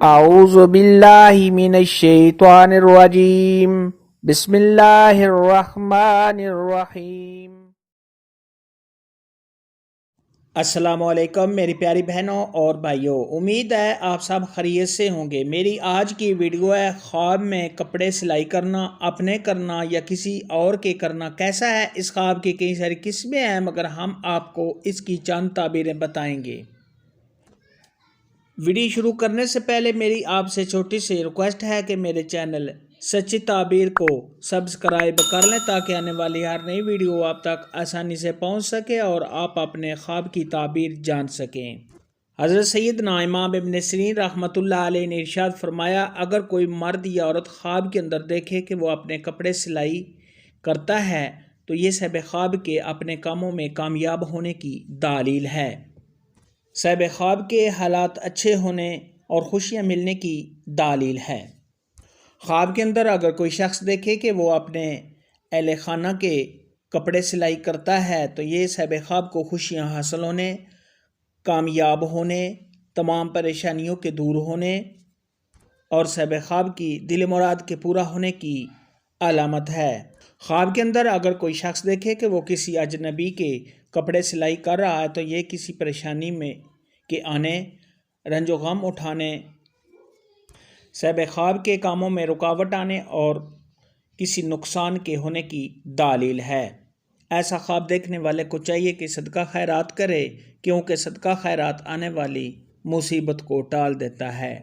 अऊज़ु बिल्लाहि मिनश शैतानिर रजीम। बिस्मिल्लाहिर रहमानिर रहीम। अस्सलामुअलैकुम मेरी प्यारी बहनों और भाइयों, उम्मीद है आप सब खैरियत से होंगे। मेरी आज की वीडियो है ख्वाब में कपड़े सिलाई करना, अपने करना या किसी और के करना कैसा है। इस ख्वाब की कई सारी किस्में हैं, मगर हम आपको इसकी चंद ताबीरें बताएंगे। वीडियो शुरू करने से पहले मेरी आपसे छोटी सी रिक्वेस्ट है कि मेरे चैनल सच्ची ताबीर को सब्सक्राइब कर लें ताकि आने वाली हर नई वीडियो आप तक आसानी से पहुंच सके और आप अपने ख्वाब की ताबीर जान सकें। हज़रत सैयदना इमाम इब्न सिरीन रहमतुल्लाह अलैह ने इरशाद फरमाया, अगर कोई मर्द या औरत ख्वाब के अंदर देखे कि वो अपने कपड़े सिलाई करता है तो ये सब ख्वाब के अपने कामों में कामयाब होने की दलील है। सब ख्वाब के हालात अच्छे होने और खुशियाँ मिलने की दलील है। ख्वाब के अंदर अगर कोई शख्स देखे कि वो अपने अहले खाना के कपड़े सिलाई करता है तो ये सब ख्वाब को खुशियाँ हासिल होने, कामयाब होने, तमाम परेशानियों के दूर होने और सब ख्वाब की दिल मुराद के पूरा होने की अलामत है। ख्वाब के अंदर अगर कोई शख्स देखे कि वो किसी अजनबी के कपड़े सिलाई कर रहा है तो ये किसी परेशानी में के आने, रंजो गम उठाने, सब ख्वाब के कामों में रुकावट आने और किसी नुकसान के होने की दलील है। ऐसा ख्वाब देखने वाले को चाहिए कि सदका खैरात करे, क्योंकि सदका खैरात आने वाली मुसीबत को टाल देता है।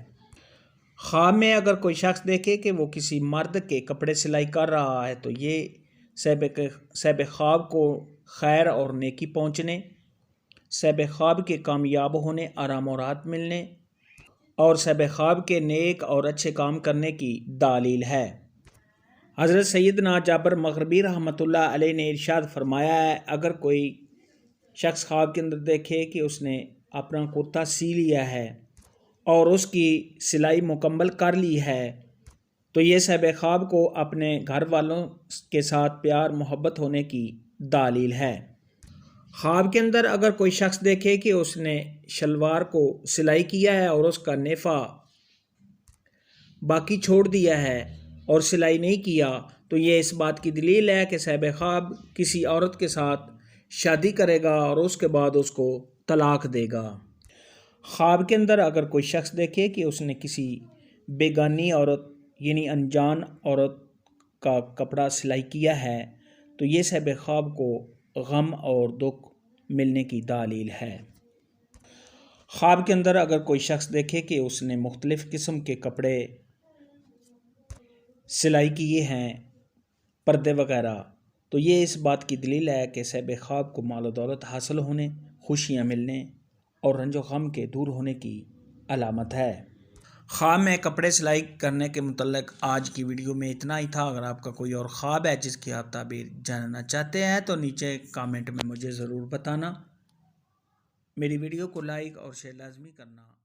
ख्वाब में अगर कोई शख्स देखे कि वो किसी मर्द के कपड़े सिलाई कर रहा है तो ये सब ख्वाब को खैर और नेकी पहुँचने, सब ख्वाब के कामयाब होने, आराम और राहत मिलने और सब ख्वाब के नेक और अच्छे काम करने की दलील है। हज़रत सैयदना जाबर मग़रिबी रहमतुल्लाह अलैह ने इरशाद फरमाया है, अगर कोई शख्स ख्वाब के अंदर देखे कि उसने अपना कुर्ता सी लिया है और उसकी सिलाई मुकम्मल कर ली है तो ये सब ख्वाब को अपने घर वालों के साथ प्यार मोहब्बत होने की दलील है। ख्वाब के अंदर अगर कोई शख्स देखे कि उसने शलवार को सिलाई किया है और उसका नेफ़ा बाकी छोड़ दिया है और सिलाई नहीं किया तो ये इस बात की दलील है कि साहिब ख्वाब किसी औरत के साथ शादी करेगा और उसके बाद उसको तलाक देगा। ख्वाब के अंदर अगर कोई शख्स देखे कि उसने किसी बेगानी औरत यानी अनजान औरत का कपड़ा सिलाई किया है तो ये सब ख्वाब को गम और दुख मिलने की दलील है। ख्वाब के अंदर अगर कोई शख्स देखे कि उसने मुख्तलिफ़ किस्म के कपड़े सिलाई किए हैं, पर्दे वगैरह, तो ये इस बात की दलील है कि सब ख्वाब को माल दौलत हासिल होने, खुशियाँ मिलने और रंजो गम के दूर होने की अलामत है। ख्वाब में कपड़े सिलाई करने के मुतल्लिक़ आज की वीडियो में इतना ही था। अगर आपका कोई और ख्वाब है जिसकी आप ताबीर जानना चाहते हैं तो नीचे कमेंट में मुझे ज़रूर बताना। मेरी वीडियो को लाइक और शेयर लाजमी करना।